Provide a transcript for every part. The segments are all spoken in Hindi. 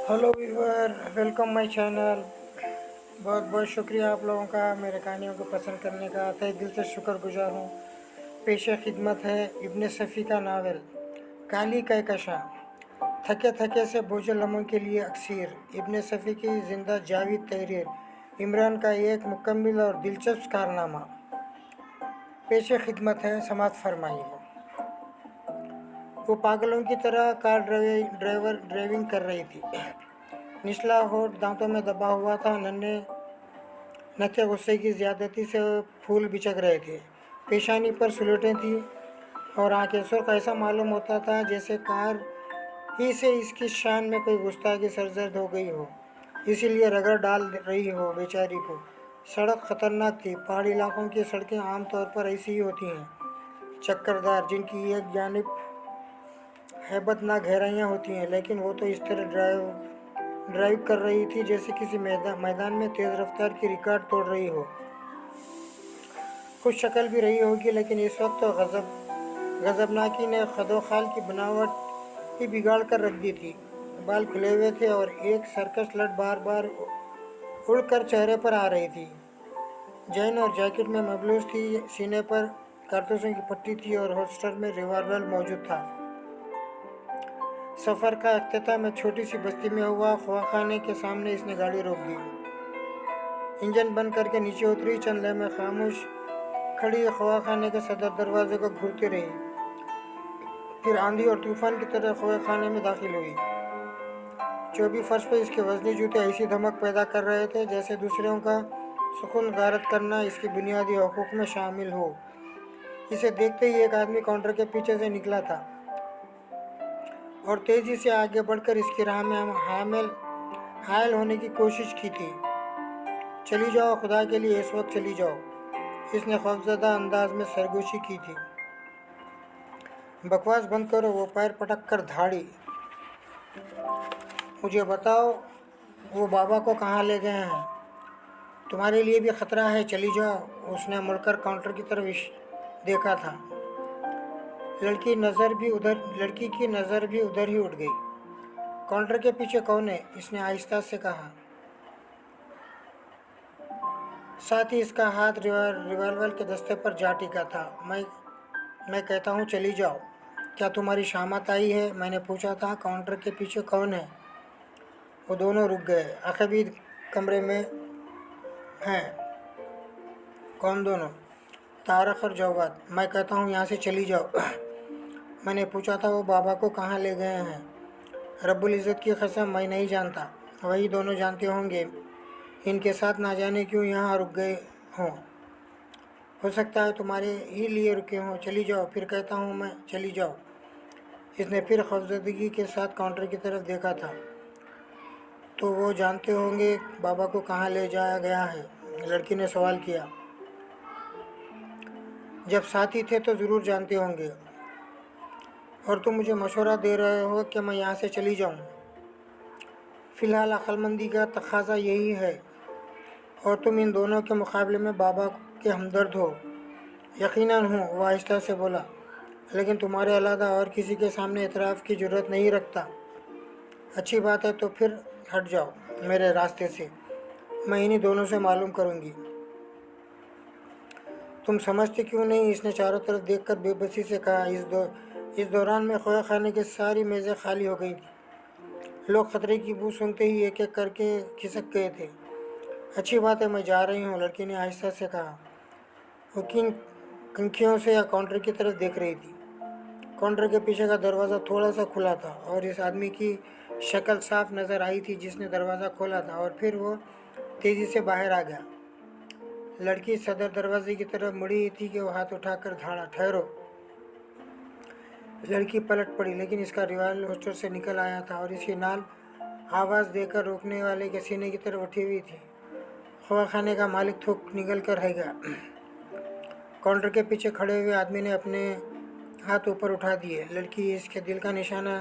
Hello viewer, welcome my channel. बहुत बहुत शुक्रिया आप लोगों का मेरे कहानियों को पसंद करने का। तहे दिल से शुक्रगुजार हूँ। पेश खिदमत है इब्न सफ़ी का नावल काली कहकशा। थके थके से बोझल लम्हों के लिए अक्सर इब्न सफ़ी की ज़िंदा जाविद तहरीर इमरान का एक मुकम्मल और दिलचस्प कारनामा पेश खिदमत है, समात फरमाइए। वो पागलों की तरह कार ड्राइविंग कर रही थी। निचला होठ दांतों में दबा हुआ था। नन्हे नत्थे गुस्से की ज्यादती से फूल बिचक रहे थे। पेशानी पर सुलेटें थी और आंखें सुर्ख। ऐसा मालूम होता था जैसे कार ही से इसकी शान में कोई गुस्ताखी सरजद हो गई हो, इसीलिए रगड़ डाल रही हो बेचारी को। सड़क खतरनाक थी। पहाड़ी इलाकों की सड़कें आमतौर पर ऐसी ही होती हैं, चक्करदार, जिनकी एक जानिब हैबतनाक गहराइयाँ होती हैं। लेकिन वो तो इस तरह ड्राइव कर रही थी जैसे किसी मैदान में तेज़ रफ्तार की रिकॉर्ड तोड़ रही हो। खुश शक्ल भी रही होगी, लेकिन इस वक्त तो गजबनाकी ने खदोखाल की बनावट ही बिगाड़ कर रख दी थी। बाल खुले हुए थे और एक सर्कस लट बार बार उड़कर चेहरे पर आ रही थी। जैन और जैकेट में मबलूस थी। सीने पर कारतूसों की पट्टी थी और होस्टर में रिवॉल्वर मौजूद था। सफ़र का अख्तिताम एक छोटी सी बस्ती में हुआ। खवाखाने के सामने इसने गाड़ी रोक दी। इंजन बंद करके नीचे उतरी। चंद लम्हे खामोश खड़ी खवाखाने के सदर दरवाजे को घूरती रही, फिर आंधी और तूफान की तरह खवाखाने में दाखिल हुई। चौबी फर्श पर इसके वजनी जूते ऐसी धमक पैदा कर रहे थे जैसे दूसरों का सुकून गारत करना इसके बुनियादी हकूक़ में शामिल हो। इसे देखते ही एक आदमी काउंटर के पीछे से निकला था और तेज़ी से आगे बढ़कर इसकी राह में हायल होने की कोशिश की थी। चली जाओ, खुदा के लिए इस वक्त चली जाओ, इसने खौफजदा अंदाज में सरगोशी की थी। बकवास बंद करो, वो पैर पटक कर धाड़ी। मुझे बताओ, वो बाबा को कहाँ ले गए हैं? तुम्हारे लिए भी खतरा है, चली जाओ। उसने मुड़कर काउंटर की तरफ देखा था। लड़की की नज़र भी उधर ही उठ गई। काउंटर के पीछे कौन है? इसने आहिस्ता से कहा। साथ ही इसका हाथ रिवॉल्वर के दस्ते पर जा टिका था। मैं कहता हूँ चली जाओ। क्या तुम्हारी शामत आई है? मैंने पूछा था। काउंटर के पीछे कौन है? वो दोनों रुक गए। आखिर भी कमरे में हैं। कौन दोनों? तारक और जवाद। मैं कहता हूँ यहाँ से चली जाओ। मैंने पूछा था वो बाबा को कहाँ ले गए हैं? रब्बुल इज़्ज़त की कसम, मैं नहीं जानता। वही दोनों जानते होंगे। इनके साथ ना जाने क्यों यहाँ रुक गए हों। हो सकता है तुम्हारे ही लिए रुके हों। चली जाओ, फिर कहता हूँ मैं, चली जाओ। इसने फिर खौफजदगी के साथ काउंटर की तरफ देखा था। तो वो जानते होंगे बाबा को कहाँ ले जाया गया है? लड़की ने सवाल किया। जब साथी थे तो ज़रूर जानते होंगे। और तुम मुझे मशवरा दे रहे हो कि मैं यहाँ से चली जाऊँ? फ़िलहाल अक्लमंदी का तकाजा यही है, और तुम इन दोनों के मुकाबले में बाबा के हमदर्द हो। यकीनन हूँ, वह आहिस्ता से बोला, लेकिन तुम्हारे अलावा और किसी के सामने एतराफ़ की ज़रूरत नहीं रखता। अच्छी बात है, तो फिर हट जाओ मेरे रास्ते से। मैं इन्हीं दोनों से मालूम करूँगी। तुम समझते क्यों नहीं? इसने चारों तरफ देखकर बेबसी से कहा। इस दौरान में खोया खाने की सारी मेज़ें खाली हो गई थी। लोग खतरे की बू सूंघते ही एक एक करके खिसक गए थे। अच्छी बात है, मैं जा रही हूँ, लड़की ने आहिस्ता से कहा। वो किन कंखियों से काउंटर की तरफ देख रही थी। काउंटर के पीछे का दरवाज़ा थोड़ा सा खुला था और इस आदमी की शक्ल साफ नज़र आई थी जिसने दरवाज़ा खोला था, और फिर वो तेज़ी से बाहर आ गया। लड़की सदर दरवाजे की तरफ मुड़ी थी कि वो हाथ उठाकर धाड़ा। ठहरो। लड़की पलट पड़ी, लेकिन इसका रिवॉल्वर होस्टर से निकल आया था और इसकी नाल आवाज़ देकर रोकने वाले के सीने की तरफ उठी हुई थी। खवाखाने का मालिक थूक निकल कर रह गया। काउंटर के पीछे खड़े हुए आदमी ने अपने हाथ ऊपर उठा दिए। लड़की इसके दिल का निशाना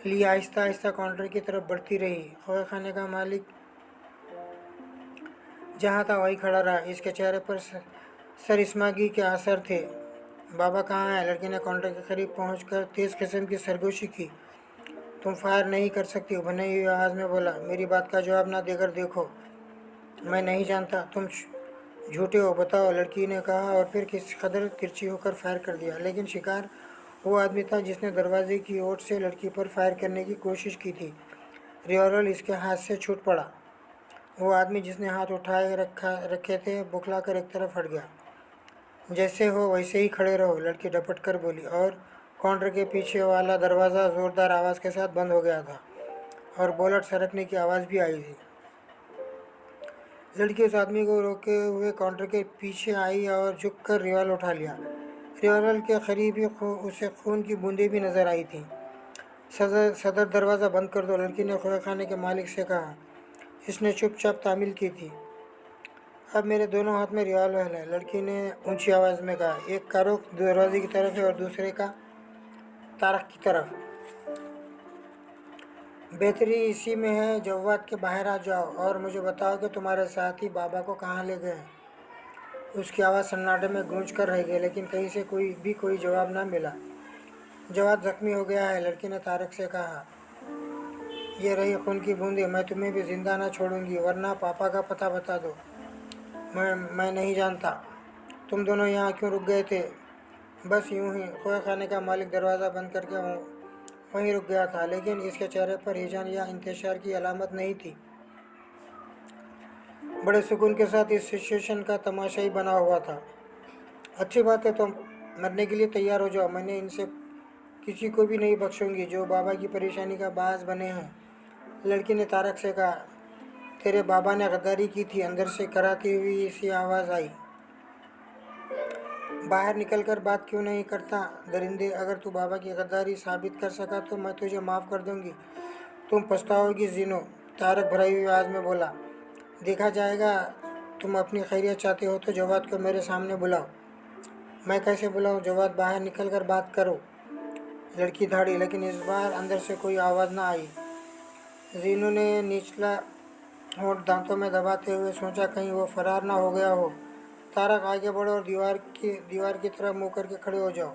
लिए आहिस्ता आहिस्ता काउंटर की तरफ बढ़ती रही। खवाखाने का मालिक जहाँ था वहीं खड़ा रहा। इसके चेहरे पर सरिस्मागी के आसार थे। बाबा कहाँ है? लड़की ने काउंटर के करीब पहुंचकर तेज़ किस्म की सरगोशी की। तुम फायर नहीं कर सकती हो, बनी हुई आवाज़ में बोला। मेरी बात का जवाब ना देकर देखो। मैं नहीं जानता, तुम झूठे हो, बताओ, लड़की ने कहा और फिर किस कदर तिरछी होकर फायर कर दिया। लेकिन शिकार वो आदमी था जिसने दरवाजे की ओर से लड़की पर फायर करने की कोशिश की थी। रिवॉल्वर इसके हाथ से छूट पड़ा। वो आदमी जिसने हाथ उठाए रखे थे बुखला कर एक तरफ हट गया। जैसे हो वैसे ही खड़े रहो, लड़की डपट कर बोली, और काउंटर के पीछे वाला दरवाज़ा ज़ोरदार आवाज़ के साथ बंद हो गया था और बोलट सरकने की आवाज़ भी आई थी। लड़की उस आदमी को रोके हुए काउंटर के पीछे आई और झुककर रिवॉल्वर उठा लिया। रिवॉल्वर के करीब ही उसे खून की बूंदें भी नजर आई थीं। सदर दरवाज़ा बंद कर दो, लड़की ने खोए खाने के मालिक से कहा। इसने चुपचाप तामील की थी। अब मेरे दोनों हाथ में रिवॉल्वर है, लड़की ने ऊंची आवाज़ में कहा। एक का रुख दरवाजे की तरफ है और दूसरे का तारक की तरफ। बेहतरी इसी में है, जव्वाद के बाहर आ जाओ और मुझे बताओ कि तुम्हारे साथी बाबा को कहाँ ले गए। उसकी आवाज़ सन्नाटे में गूंज कर रह गई, लेकिन कहीं से कोई जवाब न मिला। जवाद जख्मी हो गया है, लड़की ने तारक से कहा। ये रही खून की बूंदें, मैं तुम्हें भी जिंदा न छोड़ूंगी, वरना पापा का पता बता दो। मैं नहीं जानता तुम दोनों यहाँ क्यों रुक गए थे। बस यूं ही, खोए खाने का मालिक दरवाज़ा बंद करके वहीं रुक गया था, लेकिन इसके चेहरे पर हिजन या इंतजार की अलामत नहीं थी। बड़े सुकून के साथ इस सिचुएशन का तमाशा ही बना हुआ था। अच्छी बात है, तो मरने के लिए तैयार हो जाओ। मैंने इनसे किसी को भी नहीं बख्शूंगी जो बाबा की परेशानी का बाज बने हैं, लड़की ने तारक से कहा। तेरे बाबा ने गद्दारी की थी, अंदर से कराती हुई सी आवाज़ आई। बाहर निकलकर बात क्यों नहीं करता दरिंदे, अगर तू बाबा की गद्दारी साबित कर सका तो मैं तुझे माफ़ कर दूंगी, तुम पछताओगी जीनो, तारक भराई हुई आवाज़ में बोला। देखा जाएगा, तुम अपनी खैरियत चाहते हो तो जवाद को मेरे सामने बुलाओ। मैं कैसे बुलाऊं, जवाद, बाहर निकल कर बात करो, लड़की धाड़ी, लेकिन इस बार अंदर से कोई आवाज़ ना आई। जीनू ने निचला होंठ दांतों में दबाते हुए सोचा कहीं वो फरार ना हो गया हो। तारक, आगे बढ़ो और दीवार की तरफ मुँह करके खड़े हो जाओ,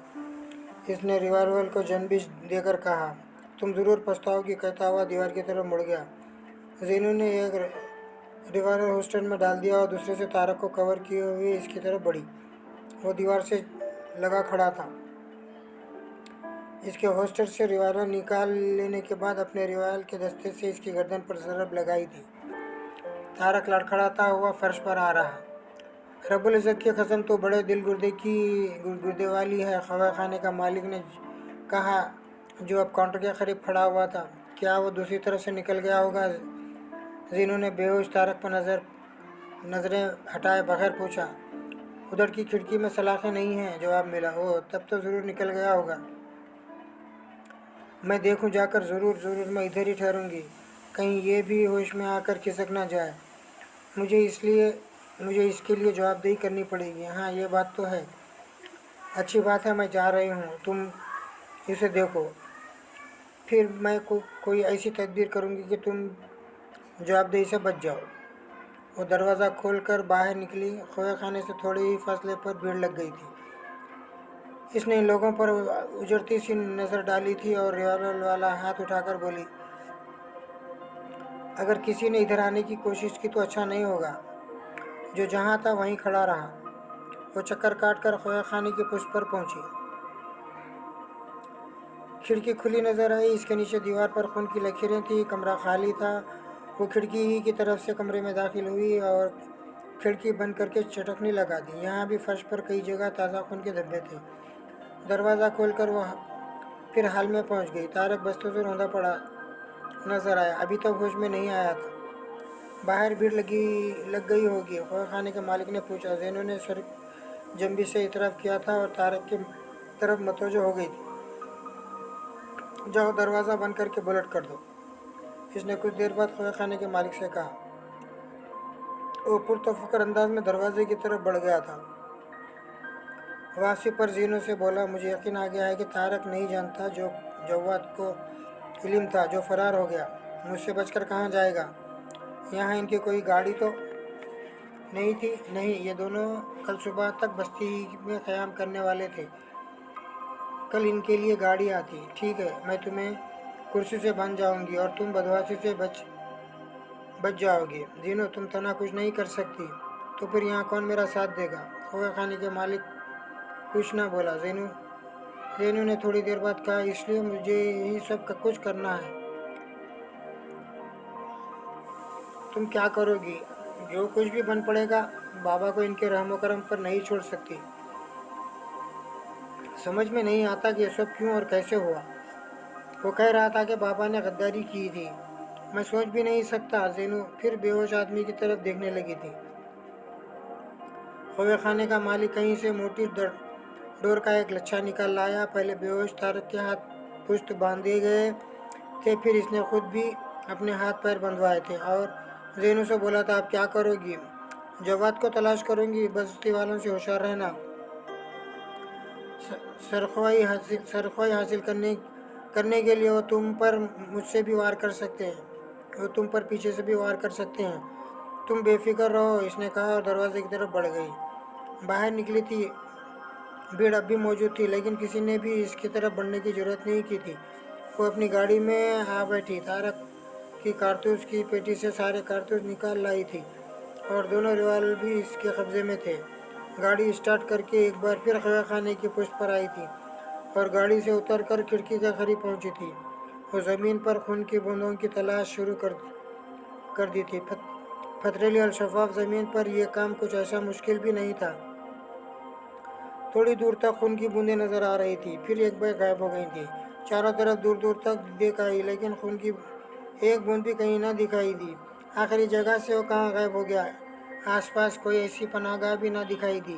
इसने रिवॉल्वर को जनबिश देकर कहा। तुम ज़रूर पछताओगी, कहता हुआ दीवार की तरफ मुड़ गया। जीनू ने एक रिवॉल्वर होस्टर में डाल दिया और दूसरे से तारक को कवर किए हुए इसकी तरफ बढ़ी। वो दीवार से लगा खड़ा था। इसके होस्टर से रिवॉल्वर निकाल लेने के बाद अपने रिवॉल्वर के दस्ते से इसकी गर्दन पर ज़रब लगाई थी। तारक लड़खड़ाता हुआ फर्श पर आ रहा। रब्बुल इज़्ज़त की कसम, तो बड़े दिल गुर्दे वाली है, खवा खाने का मालिक ने कहा, जो अब काउंटर के करीब खड़ा हुआ था। क्या वो दूसरी तरफ से निकल गया होगा। जीनू ने बेहोश तारक पर नज़रें हटाए बगैर पूछा। उधर की खिड़की में सलाखें नहीं हैं, जवाब मिला। ओह, तब तो ज़रूर निकल गया होगा। मैं देखूं जाकर, ज़रूर मैं इधर ही ठहरूंगी, कहीं ये भी होश में आकर खिसक ना जाए। मुझे इसके लिए जवाबदेही करनी पड़ेगी। हाँ, ये बात तो है। अच्छी बात है, मैं जा रही हूँ, तुम इसे देखो, फिर मैं कोई ऐसी तदबीर करूँगी कि तुम जवाबदेही से बच जाओ। वो दरवाज़ा खोलकर बाहर निकली। खोए खाने से थोड़े ही फासले पर भीड़ लग गई थी। इसने इन लोगों पर उजड़ती सी नज़र डाली थी और रिवॉल्वर वाला हाथ उठाकर बोली, अगर किसी ने इधर आने की कोशिश की तो अच्छा नहीं होगा। जो जहाँ था वहीं खड़ा रहा। वो चक्कर काट कर खोया खाने की पुष्ट पर पहुंची। खिड़की खुली नजर आई, इसके नीचे दीवार पर खून की लकीरें थी। कमरा खाली था। वो खिड़की ही की तरफ से कमरे में दाखिल हुई और खिड़की बंद करके चटकने लगा दी। यहाँ भी फर्श पर कई जगह ताज़ा खून के धब्बे थे। दरवाज़ा खोलकर वह फिर हाल में पहुँच गई। तारक बस्तों से रौंदा पड़ा नजर आया, अभी तक होश में नहीं आया था। बाहर भीड़ लग गई होगी, खोए खाने के मालिक ने पूछा। जैनू ने सर जम्बी से इतराफ़ किया था और तारक की तरफ मतवजह हो गई थी। जाओ, दरवाज़ा बंद करके बुलेट कर दो, इसने कुछ देर बाद खोए खाने के मालिक से कहा। वो पुरतफक्र अंदाज में दरवाजे की तरफ बढ़ गया था। वापसी पर जीनू से बोला, मुझे यकीन आ गया है कि तारक नहीं जानता जो जव्वाद को इल्म था, जो फरार हो गया। मुझसे बचकर कहाँ जाएगा। यहाँ इनकी कोई गाड़ी तो नहीं थी। नहीं, ये दोनों कल सुबह तक बस्ती में क़याम करने वाले थे। कल इनके लिए गाड़ी आती। ठीक है, मैं तुम्हें कुर्सी से बन जाऊंगी और तुम बदमाशी से बच जाओगी। जीनू, तुम तना कुछ नहीं कर सकती, तो फिर यहाँ कौन मेरा साथ देगा? खोए खाने के मालिक कुछ ना बोला। जेनू ने थोड़ी देर बाद कहा, इसलिए मुझे यही सब कुछ करना है। तुम क्या करोगी? जो कुछ भी बन पड़ेगा। बाबा को इनके रहमो करम पर नहीं छोड़ सकती। समझ में नहीं आता कि ये सब क्यों और कैसे हुआ। वो कह रहा था कि बाबा ने गद्दारी की थी। मैं सोच भी नहीं सकता। जेनू फिर बेहोश आदमी की तरफ देखने लगी थी। खोए खाने का मालिक कहीं से मोटी डोर का एक लच्छा निकाल लाया। पहले बेहोश तारक के हाथ पुष्ट बांधे गए थे, फिर इसने खुद भी अपने हाथ पैर बंधवाए थे और जेनू से बोला था, आप क्या करोगी? जवाद को तलाश करूंगी। बस्ती वालों से होशियार रहना। सरख्वाई हासिल करने के लिए वो तुम पर मुझसे भी वार कर सकते हैं। वो तुम पर पीछे से भी वार कर सकते हैं। तुम बेफिक्र रहो, इसने कहा और दरवाजे की तरफ बढ़ गई। बाहर निकली थी। भीड़ अब भी मौजूद थी, लेकिन किसी ने भी इसकी तरफ बढ़ने की जरूरत नहीं की थी। वो अपनी गाड़ी में आ बैठी। तारक की कारतूस की पेटी से सारे कारतूस निकाल लाई थी और दोनों रिवाल्वर भी इसके कब्जे में थे। गाड़ी स्टार्ट करके एक बार फिर खया खाने की पुष्ट पर आई थी और गाड़ी से उतरकर खिड़की के करीब पहुंची थी। वो ज़मीन पर खून की बूंदों की तलाश शुरू कर दी थी। पथरीली और शफाफ ज़मीन पर यह काम कुछ ऐसा मुश्किल भी नहीं था। थोड़ी दूर तक खून की बूंदें नजर आ रही थी, फिर एक बार गायब हो गई थी। चारों तरफ दूर दूर तक देख आई, लेकिन खून की एक बूंद भी कहीं ना दिखाई दी। आखिरी जगह से वो कहाँ गायब हो गया? आसपास कोई ऐसी पनाहगाह भी ना दिखाई दी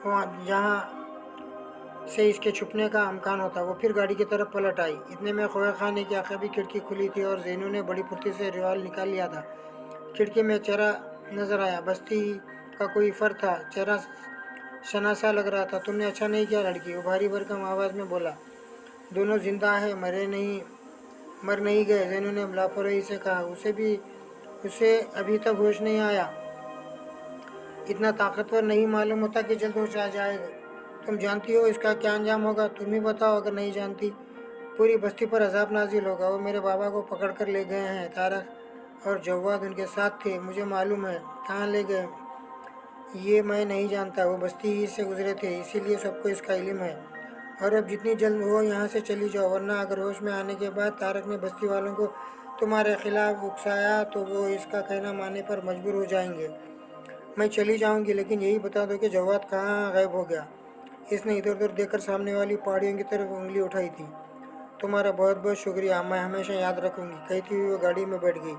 वहाँ जहाँ से इसके छुपने का अमकान होता। वो फिर गाड़ी की तरफ पलट आई। इतने में खोया खाने की आखिरी खिड़की खुली थी और जेनू ने बड़ी फुर्ती से रिवाल्वर निकाल लिया था। खिड़की में चेहरा नजर आया। बस्ती का कोई फर्द था। चेहरा शनासा लग रहा था। तुमने अच्छा नहीं किया लड़की, वो भारी भरकम आवाज़ में बोला। दोनों जिंदा है, मर नहीं गए, जेनू ने लापरवाही से कहा। उसे अभी तक होश नहीं आया। इतना ताकतवर नहीं मालूम होता कि जल्द होश आ जाएगा। तुम जानती हो इसका क्या अंजाम होगा? तुम ही बताओ अगर नहीं जानती। पूरी बस्ती पर अजाब नाजिल होगा। वो मेरे बाबा को पकड़ कर ले गए हैं। तारक और जवाद उनके साथ थे, मुझे मालूम है। कहाँ ले गए ये मैं नहीं जानता। वो बस्ती ही से गुजरे थे, इसीलिए सबको इसका इल्म है। और अब जितनी जल्द हो यहाँ से चली जाओ, वरना अगर होश में आने के बाद तारक ने बस्ती वालों को तुम्हारे खिलाफ उकसाया तो वो इसका कहना मानने पर मजबूर हो जाएंगे। मैं चली जाऊंगी, लेकिन यही बता दो कि जवाद कहाँ गायब हो गया। इसने इधर उधर देखकर सामने वाली पहाड़ियों की तरफ उंगली उठाई थी। तुम्हारा बहुत बहुत शुक्रिया, मैं हमेशा याद रखूंगी, कहती हुई वो गाड़ी में बैठ गई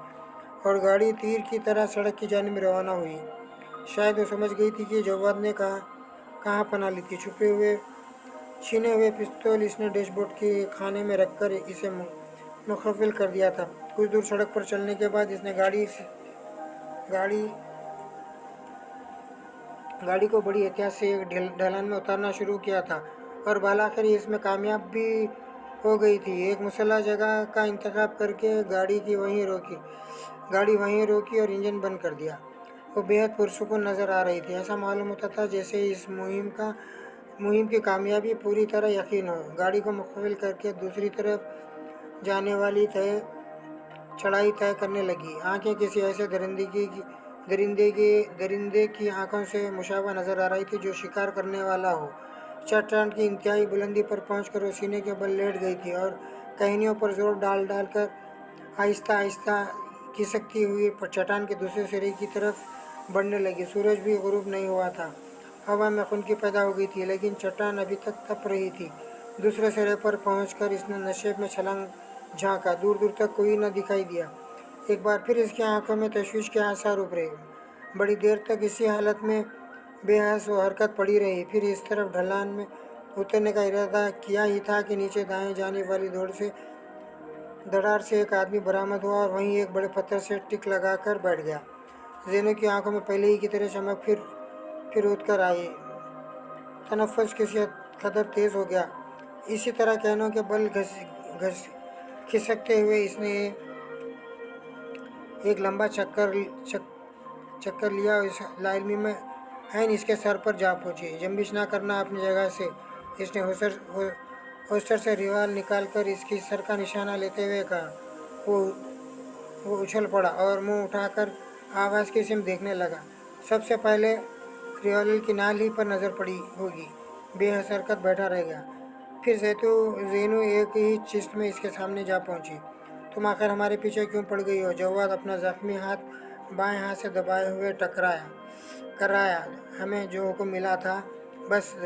और गाड़ी तीर की तरह सड़क की जानिब रवाना हुई। शायद वो समझ गई थी कि जवाद ने कहाँ पना ली थी। छीने हुए पिस्तौल इसने डैशबोर्ड के खाने में रखकर इसे मुखफिल कर दिया था। कुछ दूर सड़क पर चलने के बाद इसने गाड़ी गाड़ी को बड़ी एहतियात से एक ढलान में उतारना शुरू किया था और बालाखिर इसमें कामयाब भी हो गई थी। एक मुसल्ला जगह का इंतखाब करके गाड़ी वहीं रोकी और इंजन बंद कर दिया। वो बेहद पुरसुकून नज़र आ रही थी। ऐसा मालूम होता था जैसे इस मुहिम की कामयाबी पूरी तरह यकीन हो। गाड़ी को मुकम्मल करके दूसरी तरफ जाने वाली चढ़ाई तय करने लगी। आंखें किसी ऐसे दरिंदे की आंखों से मुशाबा नजर आ रही थी जो शिकार करने वाला हो। चट्टान की इंतहाई बुलंदी पर पहुंचकर वो सीने के बल लेट गई थी और टहनियों पर जोर डाल डाल कर आहिस्ता आहिस्ता खिसकती हुई चट्टान के दूसरे सिरे की तरफ बढ़ने लगी। सूरज भी गुरूब नहीं हुआ था। हवा में खुनकी पैदा हो गई थी, लेकिन चट्टान अभी तक तप रही थी। दूसरे सिरे पर पहुंचकर इसने नशेब में छलांग झांका। दूर दूर तक कोई न दिखाई दिया। एक बार फिर इसकी आंखों में तशवीश के आसार उभरे। बड़ी देर तक इसी हालत में बेहस व हरकत पड़ी रही। फिर इस तरफ ढलान में उतरने का इरादा किया ही था कि नीचे दाएं जाने वाली धड़ार से एक आदमी बरामद हुआ और वहीं एक बड़े पत्थर से टिक लगाकर बैठ गया। जेनू की आंखों में पहले ही की तरह चमक फिर उठ कर आई। तनफ़्फ़ुस किसी कदर तेज़ हो गया। इसी तरह कहनों के बल घस खिसकते हुए इसने एक लंबा चक्कर लिया और इस लाइलमी में ऐन इसके सर पर जा पहुंची। जंबिश ना करना अपनी जगह से, इसने होस्टर से रिवाल निकालकर इसकी सर का निशाना लेते हुए कहा। वो वो उछल पड़ा और मुंह उठाकर आवाज़ की सिम देखने लगा। सबसे पहले रिवॉल्वर की नाल ही पर नज़र पड़ी होगी। बेहस हरकत बैठा रह गया। फिर ज़ेनू एक ही चिस्त में इसके सामने जा पहुंची। तुम आखिर हमारे पीछे क्यों पड़ गई हो? जवाद अपना जख्मी हाथ बाएं हाथ से दबाए हुए टकराया कराया। हमें जो हुक्म मिला था बस।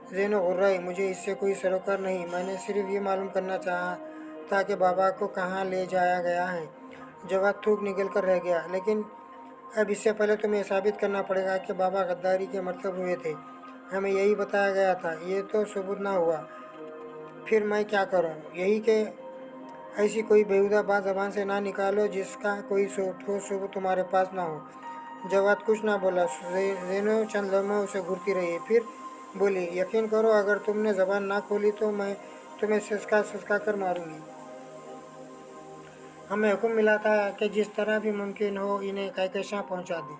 ज़ेनो गुर्राई, मुझे इससे कोई सरोकार नहीं। मैंने सिर्फ ये मालूम करना चाहा था कि बाबा को कहाँ ले जाया गया है। जवाब थूक निकल कर रह गया। लेकिन अब इससे पहले तुम्हें साबित करना पड़ेगा कि बाबा गद्दारी के मरतब हुए थे। हमें यही बताया गया था। ये तो सबूत ना हुआ, फिर मैं क्या करूं? यही कि ऐसी कोई बेहुदा बात ज़बान से ना निकालो जिसका कोई ठोस सबूत तुम्हारे पास ना हो। जवाब कुछ ना बोला। जेनो चंद लम्हे उसे घूरती रही, फिर बोली, यकीन करो, अगर तुमने ज़बान ना खोली तो मैं तुम्हें सिसका कर मारूंगी। हमें हुक्म मिला था कि जिस तरह भी मुमकिन हो इन्हें कहकशां पहुंचा दें,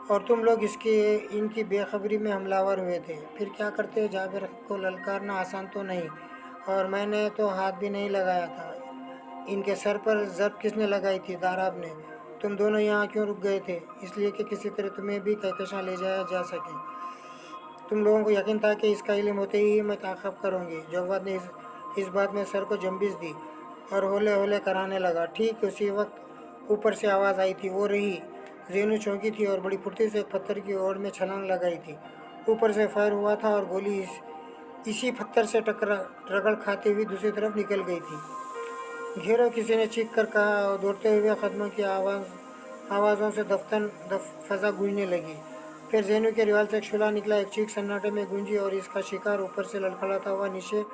और तुम लोग इनकी बेखबरी में हमलावर हुए थे। फिर क्या करते? जाबिर को ललकारना आसान तो नहीं, और मैंने तो हाथ भी नहीं लगाया था। इनके सर पर जब किसने लगाई थी? दाराब ने। तुम दोनों यहाँ क्यों रुक गए थे? इसलिए कि किसी तरह तुम्हें भी कहकशां ले जाया जा सके। तुम लोगों को यकीन था कि इसका इल्म होते ही मैं ताक़ब करूँगी। जवाद ने इस बात में सर को जम्बिश दी और होले होले कराने लगा। ठीक उसी वक्त ऊपर से आवाज़ आई थी, वो रही। जेनू चौंकी थी और बड़ी फुर्ती से एक पत्थर की ओर में छलांग लगाई थी। ऊपर से फायर हुआ था और गोली इसी पत्थर से रगड़ खाते हुए दूसरी तरफ निकल गई थी। घेरो, किसी ने चीख कर कहा, और दौड़ते हुए कदमों की आवाज़ों से फजा गूंजने लगी। फिर जेनू के रिवाल से एक शूला निकला। एक चीख सन्नाटे में गूंजी और इसका शिकार ऊपर से लड़खड़ाता हुआ नीचे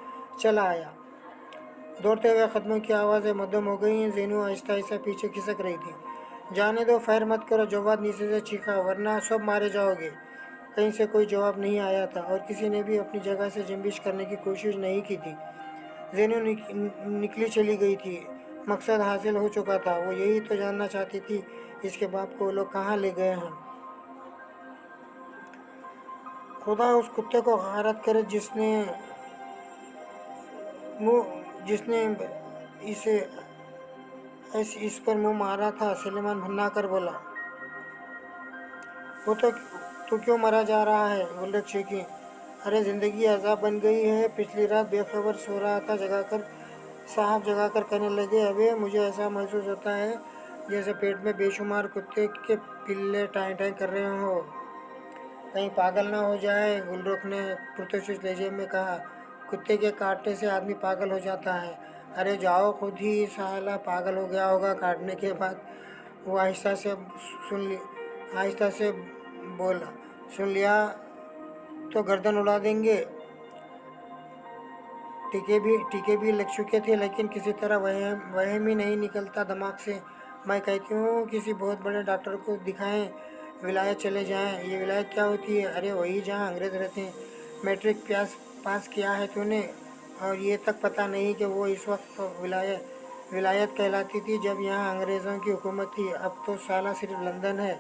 चला आया। दौड़ते हुए कदमों की आवाज़ें मध्यम हो गई। जेनू आहिस्ता आहिस्ता पीछे खिसक रही थी। जाने दो, फायर मत करो, जवाब नीचे से चीखा, वरना सब मारे जाओगे। कहीं से कोई जवाब नहीं आया था और किसी ने भी अपनी जगह से जंबिश करने की कोशिश नहीं की थी। जेनू निकली चली गई थी। मकसद हासिल हो चुका था। वो यही तो जानना चाहती थी, इसके बाप को वो लोग कहाँ ले गए हैं। खुदा उस कुत्ते को गारत करे जिसने इसे इस पर मुंह मारा था। सुलेमान भन्ना कर बोला। वो तो तू क्यों मरा जा रहा है? गुल्लक चीखी। अरे जिंदगी अजाब बन गई है। पिछली रात बेखबर सो रहा था, जगाकर कहने लगे, अबे मुझे ऐसा महसूस होता है जैसे पेट में बेशुमार कुत्ते के पिल्ले टाई टाई कर रहे हो। कहीं पागल ना हो जाए, गुलरुख ने पुरतशिश लहजे में कहा। कुत्ते के काटने से आदमी पागल हो जाता है। अरे जाओ, खुद ही साला पागल हो गया होगा काटने के बाद। वो आहिस्ता से बोला, सुन लिया तो गर्दन उड़ा देंगे। टीके भी लग चुके थे, लेकिन किसी तरह वहम ही नहीं निकलता दिमाग से। मैं कहती हूँ किसी बहुत बड़े डॉक्टर को दिखाएं, विलायत चले जाएं। ये विलायत क्या होती है? अरे वही जहाँ अंग्रेज़ रहते हैं। मैट्रिक पास किया है तूने, और ये तक पता नहीं कि वो इस वक्त विलायत कहलाती थी जब यहाँ अंग्रेज़ों की हुकूमत थी। अब तो साला सिर्फ लंदन है।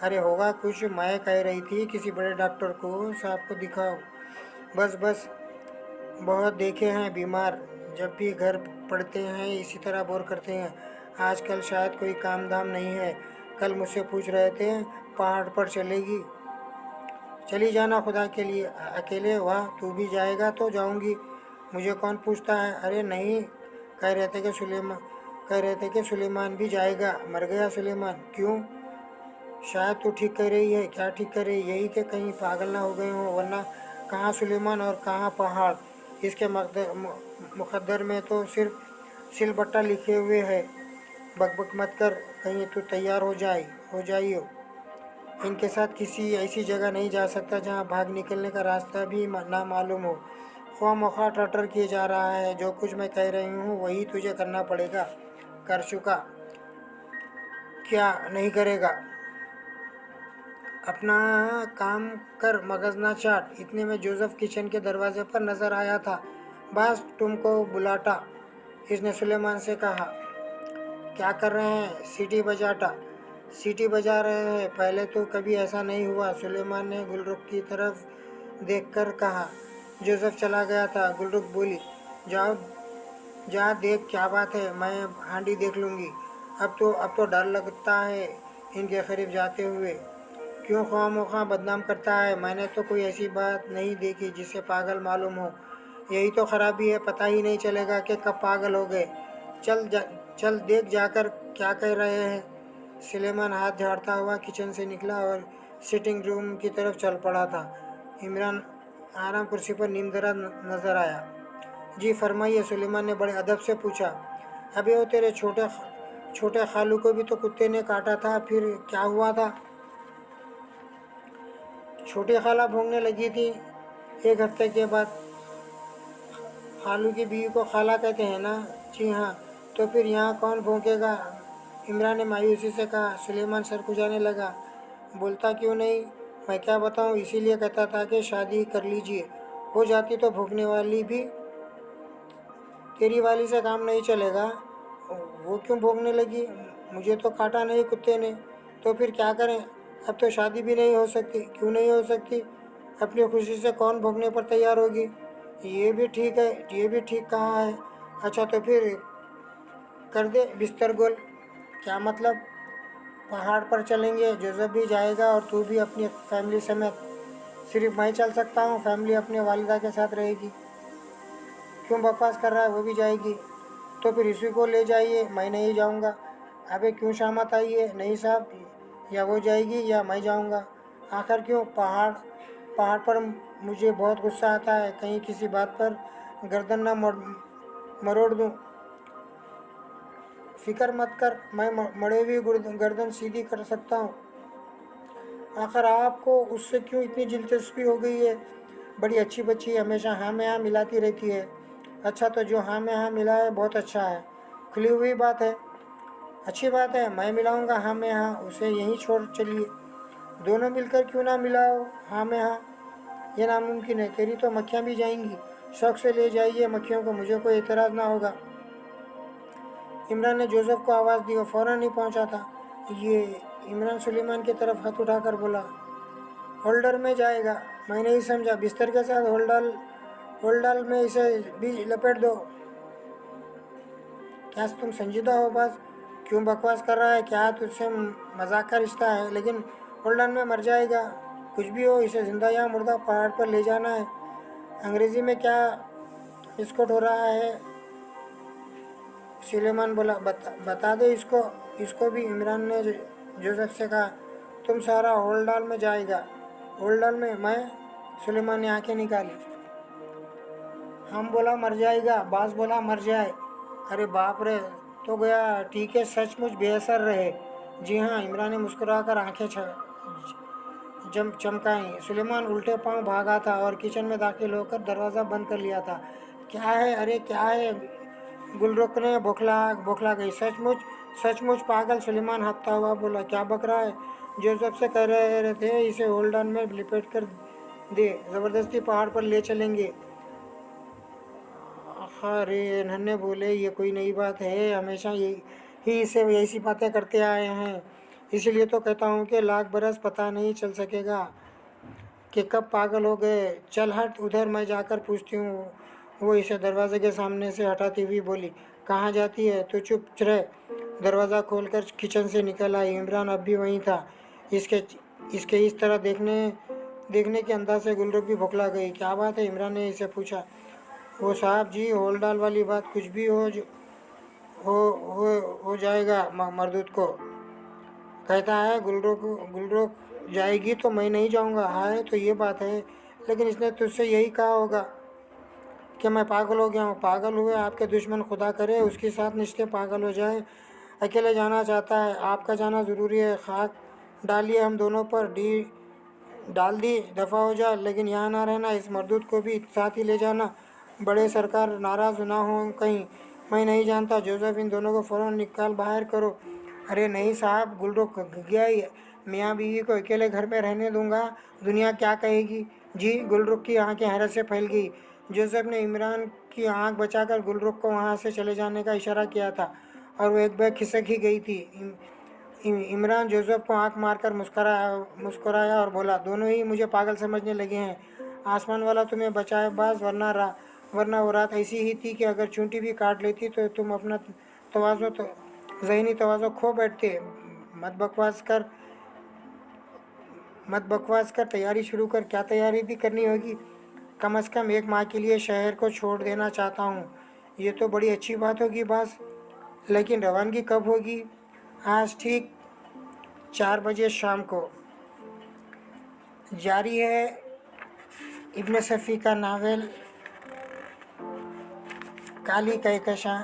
अरे होगा कुछ। मैं कह रही थी किसी बड़े डॉक्टर को, साहब को दिखाओ। बस, बहुत देखे हैं बीमार, जब भी घर पड़ते हैं इसी तरह बोर करते हैं। आजकल शायद कोई काम धाम नहीं है। कल मुझसे पूछ रहे थे, पहाड़ पर चली जाना खुदा के लिए अकेले। वाह, तू भी जाएगा? तो जाऊंगी, मुझे कौन पूछता है। अरे नहीं, कह रहे थे कि सुलेमान भी जाएगा। मर गया सुलेमान? क्यों? शायद तू ठीक कह रही है। क्या ठीक कर रही? यही कि कहीं पागल ना हो गए हो, वरना कहाँ सुलेमान और कहाँ पहाड़। इसके मुकद्दर में तो सिर्फ सिलबट्टा लिखे हुए है। बकबक मत कर, कहीं तू तैयार हो जाइयो। इनके साथ किसी ऐसी जगह नहीं जा सकता जहाँ भाग निकलने का रास्ता भी ना मालूम हो। ख्वामख्वाह टटर किए जा रहा है। जो कुछ मैं कह रही हूँ वही तुझे करना पड़ेगा। कर चुका, क्या नहीं करेगा? अपना काम कर, मगज ना चाट। इतने में जोसेफ किचन के दरवाजे पर नजर आया था। बस तुमको बुलाटा, इसने सुलेमान से कहा। क्या कर रहे हैं? सीटी बजा रहे हैं। पहले तो कभी ऐसा नहीं हुआ, सुलेमान ने गुलरुख की तरफ देखकर कहा। जोसेफ चला गया था। गुलरुख बोली, जाओ जा देख क्या बात है, मैं हांडी देख लूँगी। अब तो डर लगता है इनके करीब जाते हुए। क्यों ख्वामोखा बदनाम करता है? मैंने तो कोई ऐसी बात नहीं देखी जिससे पागल मालूम हो। यही तो खराबी है, पता ही नहीं चलेगा कि कब पागल हो गए। चल देख जाकर क्या कह रहे हैं। सुलेमान हाथ झाड़ता हुआ किचन से निकला और सिटिंग रूम की तरफ चल पड़ा था। इमरान आराम कुर्सी पर नींदरा नजर आया। जी फरमाइए, सुलेमान ने बड़े अदब से पूछा। अबे वो तेरे छोटे खालू को भी तो कुत्ते ने काटा था, फिर क्या हुआ था? छोटी खाला भोंगने लगी थी। एक हफ्ते के बाद खालू की बीवी को खाला कहते हैं ना? जी हाँ। तो फिर यहाँ कौन भोंकेगा? इमरान ने मायूसी से कहा। सुलेमान सर खुजाने लगा। बोलता क्यों नहीं? मैं क्या बताऊँ, इसीलिए कहता था कि शादी कर लीजिए, हो जाती तो भोंकने वाली भी। तेरी वाली से काम नहीं चलेगा। वो क्यों भोंकने लगी? मुझे तो काटा नहीं कुत्ते ने। तो फिर क्या करें? अब तो शादी भी नहीं हो सकती। क्यों नहीं हो सकती? अपनी खुशी से कौन भोगने पर तैयार होगी? ये भी ठीक है, ये भी ठीक कहा है। अच्छा तो फिर कर दे बिस्तर गोल। क्या मतलब? पहाड़ पर चलेंगे, जोसेफ भी जाएगा और तू भी अपनी फैमिली समेत। सिर्फ मैं चल सकता हूँ, फैमिली अपने वालिदा के साथ रहेगी। क्यों बकवास कर रहा है? वो भी जाएगी। तो फिर इसी को ले जाइए, मैं नहीं जाऊँगा। अबे क्यों शामत आई है? नहीं साहब, या वो जाएगी या मैं जाऊँगा। आखिर क्यों? पहाड़ पर मुझे बहुत गुस्सा आता है, कहीं किसी बात पर गर्दन ना मरोड़ दूँ। फिक्र मत कर, मैं मड़े हुई गर्दन सीधी कर सकता हूँ। आखिर आपको उससे क्यों इतनी दिलचस्पी हो गई है? बड़ी अच्छी बच्ची है, हमेशा हाँ में हाँ मिलाती रहती है। अच्छा तो जो हाँ में हाँ मिला है बहुत अच्छा है, खुली हुई बात है। अच्छी बात है, मैं मिलाऊंगा हाँ में हाँ, उसे यहीं छोड़ चलिए। दोनों मिलकर क्यों ना मिलाओ हाँ में हाँ? ये नामुमकिन है, तेरी तो मक्खियाँ भी जाएंगी। शौक से ले जाइए मक्खियों को, मुझे कोई एतराज़ ना होगा। इमरान ने जोसेफ को आवाज़ दी, वो फ़ौरन ही पहुंचा था। ये इमरान सुलेमान की तरफ हाथ उठाकर बोला, होल्डर में जाएगा। मैं नहीं समझा। बिस्तर के साथ होल्डर में इसे भी लपेट दो। क्या तुम संजीदा हो बस? क्यों बकवास कर रहा है? क्या तुझसे मजाक का रिश्ता है? लेकिन होल्डर में मर जाएगा। कुछ भी हो, इसे जिंदा या मुर्दा पहाड़ पर ले जाना है। अंग्रेजी में क्या बिस्कुट हो रहा है? सुलेमान बोला, बता दे इसको। इसको भी। इमरान ने जोसेफ से कहा, तुम सारा होल्डर में जाएगा। होल्डर में मैं? सुलेमान ने आंखें निकाली। हम बोला मर जाएगा, बास बोला मर जाए। अरे बाप रे, तो गया। ठीक है, सचमुच बेअसर रहे। जी हाँ, इमरान ने मुस्कुराकर आंखें चमकाई। सुलेमान उल्टे पांव भागा था और किचन में दाखिल होकर दरवाज़ा बंद कर लिया था। क्या है? अरे क्या है? गुलरुख ने बौखला गई। सचमुच सचमुच पागल, सुलेमान हंसता हुआ बोला। क्या बक रहा है? जोसेफ से कह रहे थे इसे होल्डन में लिपेट कर दे, ज़बरदस्ती पहाड़ पर ले चलेंगे। अरे नन्हे बोले, ये कोई नई बात है? हमेशा ही इसे ऐसी बातें करते आए हैं। इसलिए तो कहता हूँ कि लाख बरस पता नहीं चल सकेगा कि कब पागल हो गए। चल हट उधर, मैं जाकर पूछती हूँ। वो इसे दरवाजे के सामने से हटाती हुई बोली। कहाँ जाती है? तो चुप रह। दरवाज़ा खोलकर किचन से निकल आई। इमरान अब भी वहीं था। इसके इसके इस तरह देखने के अंदाज से गुलरुख भी बौखला गई। क्या बात है? इमरान ने इसे पूछा। वो साहब जी, होलडाल वाली बात कुछ भी हो जाएगा। मरदूत को कहता है। गुलरुख जाएगी तो मैं नहीं जाऊंगा। हाय तो ये बात है, लेकिन इसने तुझसे यही कहा होगा कि मैं पागल हो गया हूँ। पागल हुए आपके दुश्मन, खुदा करे उसके साथ निश्चय पागल हो जाए। अकेले जाना चाहता है। आपका जाना ज़रूरी है। खाक डालिए हम दोनों पर, डाल दी, दफ़ा हो जा। लेकिन यहाँ ना रहना, इस मरदूत को भी साथ ही ले जाना। बड़े सरकार नाराज़ ना हो कहीं। मैं नहीं जानता। जोसेफ, इन दोनों को फ़ौरन निकाल बाहर करो। अरे नहीं साहब, गुलरुख गया ही। मियाँ बीवी को अकेले घर में रहने दूंगा, दुनिया क्या कहेगी? जी। गुलरुख की आंखें हैरत से फैल गई। जोसेफ ने इमरान की आंख बचाकर गुलरुख को वहाँ से चले जाने का इशारा किया था और वो एक बैग खिसक ही गई थी। इमरान जोसेफ को आंख मारकर मुस्कुराया और बोला, दोनों ही मुझे पागल समझने लगे हैं। आसमान वाला तुम्हें बचाए बाज, वरना वो रात ऐसी ही थी कि अगर चूंटी भी काट लेती तो तुम अपना तवाज़ो तो ज़हनी तवाज़ो खो बैठते। मत बकवास कर मत बकवास कर, तैयारी शुरू कर। क्या तैयारी भी करनी होगी? कम से कम एक माह के लिए शहर को छोड़ देना चाहता हूँ। ये तो बड़ी अच्छी बात होगी बास, लेकिन रवानगी कब होगी? आज ठीक 4 बजे शाम को। जारी है इब्न सफ़ी का नावल काली कहकशां।